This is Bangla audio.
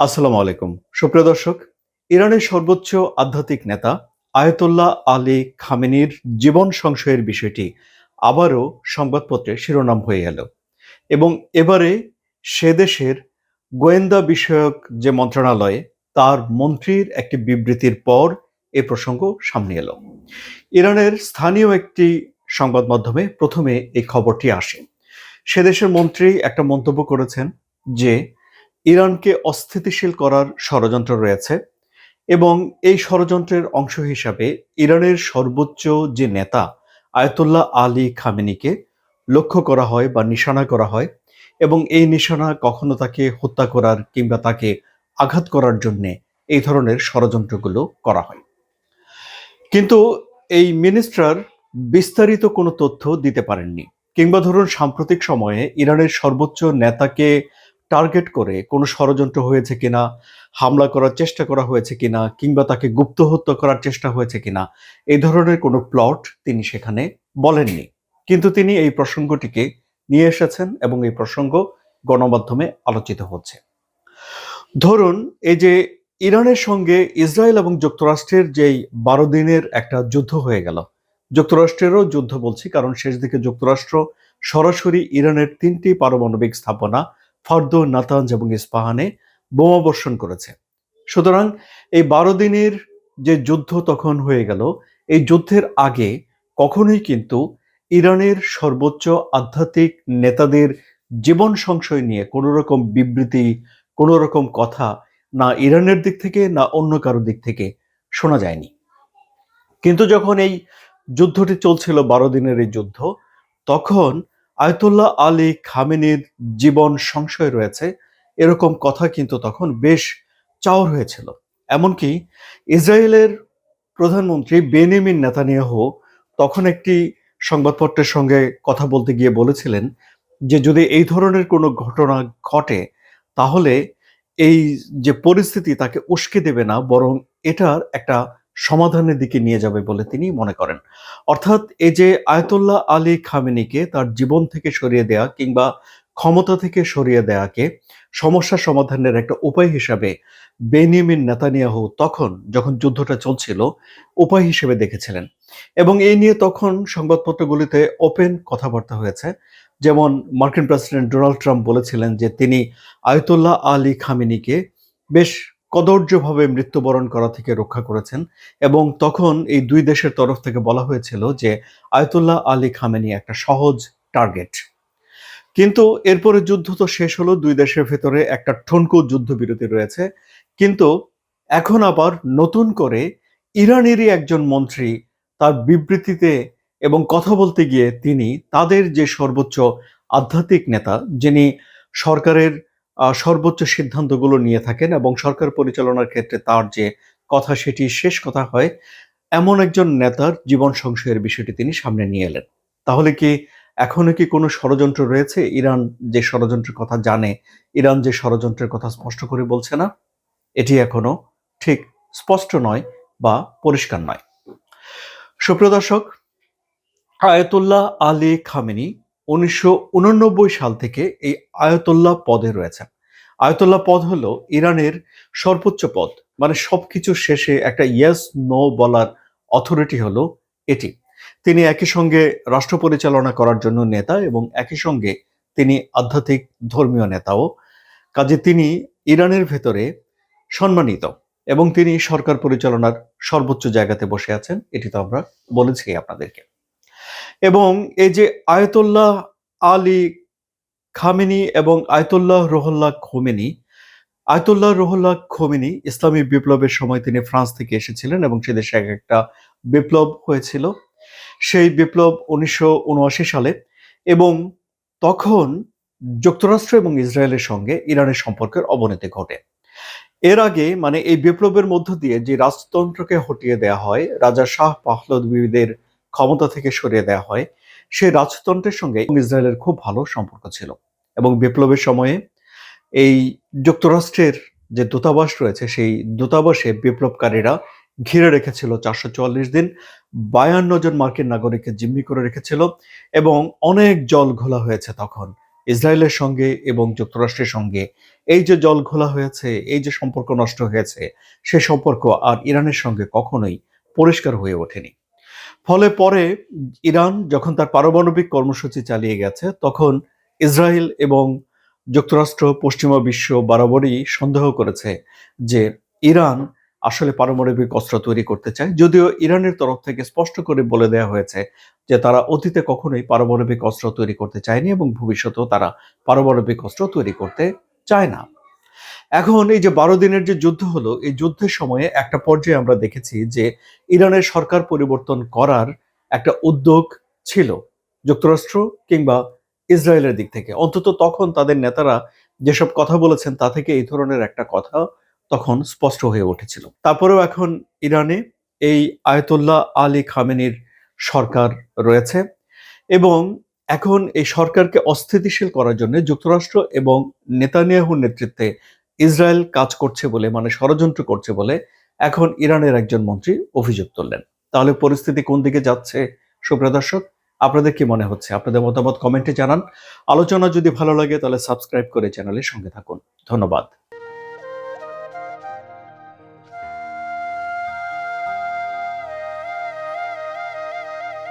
আসসালামু আলাইকুম। সুপ্রিয় দর্শক, ইরানের সর্বোচ্চ আধ্যাত্মিক নেতা আয়াতুল্লাহ আলী খামেনির জীবন সংশয়ের বিষয়টি আবারও সংবাদপত্রে শিরোনাম হয়ে এলো এবং এবারে সে দেশের গোয়েন্দা বিষয়ক যে মন্ত্রণালয়ে তার মন্ত্রীর একটি বিবৃতির পর এ প্রসঙ্গ সামনে এলো। ইরানের স্থানীয় একটি সংবাদ মাধ্যমে প্রথমে এই খবরটি আসে। সে দেশের মন্ত্রী একটা মন্তব্য করেছেন যে ইরানকে অস্থিতিশীল করার ষড়যন্ত্র রয়েছে এবং এই ষড়যন্ত্রের অংশ হিসাবে ইরানের সর্বোচ্চ যে নেতা আয়াতুল্লাহ আলী খামেনিকে লক্ষ্য করা হয় বা নিশানা করা হয় এবং এই নিশানা কখনো তাকে হত্যা করার কিংবা তাকে আঘাত করার জন্য এই ধরনের ষড়যন্ত্রগুলো করা হয়। কিন্তু এই মিনিস্টার বিস্তারিত কোনো তথ্য দিতে পারেননি, কিংবা ধরুন সাম্প্রতিক সময়ে ইরানের সর্বোচ্চ নেতাকে টার্গেট করে কোনো ষড়যন্ত্র হয়েছে কিনা, হামলা করার চেষ্টা করা হয়েছে কিনা, কিংবা তাকে গুপ্ত হত্যা করার চেষ্টা হয়েছে কিনা, এই ধরনের কোনো প্লট তিনি সেখানে বলেননি। কিন্তু তিনি এই প্রসঙ্গটিকে নিয়ে এসেছেন এবং এই প্রসঙ্গ গণমাধ্যমে আলোচিত হচ্ছে। ধরুন, এই যে ইরানের সঙ্গে ইসরায়েল এবং যুক্তরাষ্ট্রের যেই 12 দিনের একটা যুদ্ধ হয়ে গেল, যুক্তরাষ্ট্রেরও যুদ্ধ বলছি কারণ শেষ দিকে যুক্তরাষ্ট্র সরাসরি ইরানের 3টি পারমাণবিক স্থাপনা ফর্দো, নাতানজ এবং ইস্পাহানে বোমাবর্ষণ করেছে। সুতরাং এই 12 দিনের যে যুদ্ধ তখন হয়ে গেল, এই যুদ্ধের আগে কখনোই কিন্তু ইরানের সর্বোচ্চ আধ্যাত্মিক নেতাদের জীবন সংশয় নিয়ে কোনো রকম বিবৃতি, কোনো রকম কথা না ইরানের দিক থেকে না অন্য কারো দিক থেকে শোনা যায়নি। কিন্তু যখন এই যুদ্ধটি চলছিল, 12 দিনের এই যুদ্ধ, তখন আয়াতুল্লাহ আলী খামেনির জীবন সংশয় রয়েছে এরকম কথা কিন্তু তখন বেশ চাওর হয়েছিল। এমনকি ইসরায়েলের প্রধানমন্ত্রী বেনিয়ামিন নেতানিয়াহু তখন একটি সংবাদপত্রের সঙ্গে কথা বলতে গিয়ে বলেছিলেন যে যদি এই ধরনের কোনো ঘটনা ঘটে তাহলে এই যে পরিস্থিতি তাকে উস্কে দেবে না, বরং এটার একটা সমাধানের দিকে নিয়ে যাবে বলে তিনি মনে করেন। অর্থাৎ এই যে আয়াতুল্লাহ আলী খামেনিকে তার জীবন থেকে সরিয়ে দেয়া কিংবা ক্ষমতা থেকে সরিয়ে দেয়াকে সমস্যা সমাধানের একটা উপায় হিসাবে বেনিয়ামিন নেতানিয়াহু তখন যখন যুদ্ধটা চলছিল উপায় হিসেবে দেখেছিলেন। এবং এই নিয়ে তখন সংবাদপত্রগুলিতে ওপেন কথাবার্তা হয়েছে। যেমন মার্কিন প্রেসিডেন্ট ডোনাল্ড ট্রাম্প বলেছিলেন যে তিনি আয়াতুল্লাহ আলী খামেনিকে বেশ কদর্যভাবে মৃত্যুবরণ করা থেকে রক্ষা করেছেন এবং তখন এই দুই দেশের তরফ থেকে বলা হয়েছিল যে আয়াতুল্লাহ আলী খামেনি একটা সহজ টার্গেট। কিন্তু এরপরে যুদ্ধ তো শেষ হলো, দুই দেশের ভেতরে একটা ঠুনকো যুদ্ধবিরতি রয়েছে। কিন্তু এখন আবার নতুন করে ইরানেরই একজন মন্ত্রী তার বিবৃতিতে এবং কথা বলতে গিয়ে তিনি তাদের যে সর্বোচ্চ আধ্যাত্মিক নেতা, যিনি সরকারের সর্বোচ্চ সিদ্ধান্তগুলো নিয়ে থাকেন এবং সরকার পরিচালনার ক্ষেত্রে তার যে কথা সেটি শেষ কথা হয়, এমন একজন নেতার জীবন সংশয়ের বিষয়টি তিনি সামনে নিয়ে এলেন। তাহলে কি এখনো কি কোনো ষড়যন্ত্র রয়েছে? ইরান যে ষড়যন্ত্রের কথা জানে, ইরান যে ষড়যন্ত্রের কথা স্পষ্ট করে বলছে না, এটি এখনো ঠিক স্পষ্ট নয় বা পরিষ্কার নয়। সুপ্রিয় দর্শক, আয়াতুল্লাহ আলী খামেনি 1989 সাল থেকে এই আয়াতুল্লাহ পদে রয়েছেন। আয়াতুল্লাহ পদ হলো ইরানের সর্বোচ্চ পদ, মানে সবকিছু শেষে একটা ইয়েস নো বলার অথরিটি হলো এটি। তিনি একই সঙ্গে রাষ্ট্র পরিচালনা করার জন্য নেতা এবং একই সঙ্গে তিনি আধ্যাত্মিক ধর্মীয় নেতাও। কাজে তিনি ইরানের ভেতরে সম্মানিত এবং তিনি সরকার পরিচালনার সর্বোচ্চ জায়গাতে বসে আছেন, এটি তো আমরা বলেছি আপনাদেরকে। এবং এই যে আয়াতুল্লাহ আলী খামেনি এবং আয়াতুল্লাহ রুহুল্লাহ খোমেনি ইসলামী বিপ্লবের সময় তিনি ফ্রান্স থেকে এসেছিলেন এবং সে দেশে একটা বিপ্লব হয়েছিল। সেই বিপ্লব 1979 সালে, এবং তখন যুক্তরাষ্ট্র এবং ইসরায়েলের সঙ্গে ইরানের সম্পর্কের অবনতি ঘটে। এর আগে মানে এই বিপ্লবের মধ্য দিয়ে যে রাজতন্ত্রকে হটিয়ে দেয়া হয়, রাজা শাহ পাহলভীদের ক্ষমতা থেকে সরিয়ে দেয়া হয়, সেই রাজতন্ত্রের সঙ্গে ইসরায়েলের খুব ভালো সম্পর্ক ছিল। এবং বিপ্লবের সময়ে এই যুক্তরাষ্ট্রের যে দূতাবাস রয়েছে সেই দূতাবাসে বিপ্লবকারীরা ঘিরে রেখেছিল 444 দিন, 52 জন মার্কিন নাগরিককে জিম্মি করে রেখেছিল এবং অনেক জল ঘোলা হয়েছে তখন ইসরায়েলের সঙ্গে এবং যুক্তরাষ্ট্রের সঙ্গে এই যে জল ঘোলা হয়েছে, এই যে সম্পর্ক নষ্ট হয়েছে, সে সম্পর্ক আর ইরানের সঙ্গে কখনোই পরিষ্কার হয়ে ওঠেনি। ফলে পরে ইরান যখন তার পারমাণবিক কর্মসূচি চালিয়ে গেছে, তখন ইসরায়েল এবং যুক্তরাষ্ট্র, পশ্চিমা বিশ্ব বরাবরই সন্দেহ করেছে যে ইরান আসলে পারমাণবিক অস্ত্র তৈরি করতে চায়। যদিও ইরানের তরফ থেকে স্পষ্ট করে বলে দেওয়া হয়েছে যে তারা অতীতে কখনোই পারমাণবিক অস্ত্র তৈরি করতে চায়নি এবং ভবিষ্যতেও তারা পারমাণবিক অস্ত্র তৈরি করতে চায় না। এখন এই যে ১২ দিনের যে যুদ্ধ হলো, এই যুদ্ধের সময়ে একটা পর্যায়ে আমরা দেখেছি যে ইরানের সরকার পরিবর্তন করার একটা উদ্যোগ ছিল যুক্তরাষ্ট্র কিংবা ইসরায়েলের দিক থেকে। অন্তত তখন তাদের নেতারা যেসব কথা বলেছেন তা থেকে এই ধরনের একটা কথা তখন স্পষ্ট হয়ে উঠেছিল। তারপরেও এখন ইরানে এই আয়াতুল্লাহ আলী খামেনির সরকার রয়েছে এবং এখন এই সরকারকে অস্থিতিশীল করার জন্য যুক্তরাষ্ট্র এবং নেতানিয়াহুর নেতৃত্বে ইসরায়েল কাজ করছে বলে, মানে ষড়যন্ত্র করছে বলে এখন ইরানের একজন মন্ত্রী অভিযোগ তুললেন। তাহলে পরিস্থিতি কোন দিকে যাচ্ছে সুপ্রিয় দর্শক? আপনাদের কি মনে হচ্ছে? আপনাদের মতামত কমেন্টে জানান। আলোচনা যদি ভালো লাগে তাহলে সাবস্ক্রাইব করে চ্যানেলের সঙ্গে থাকুন। ধন্যবাদ।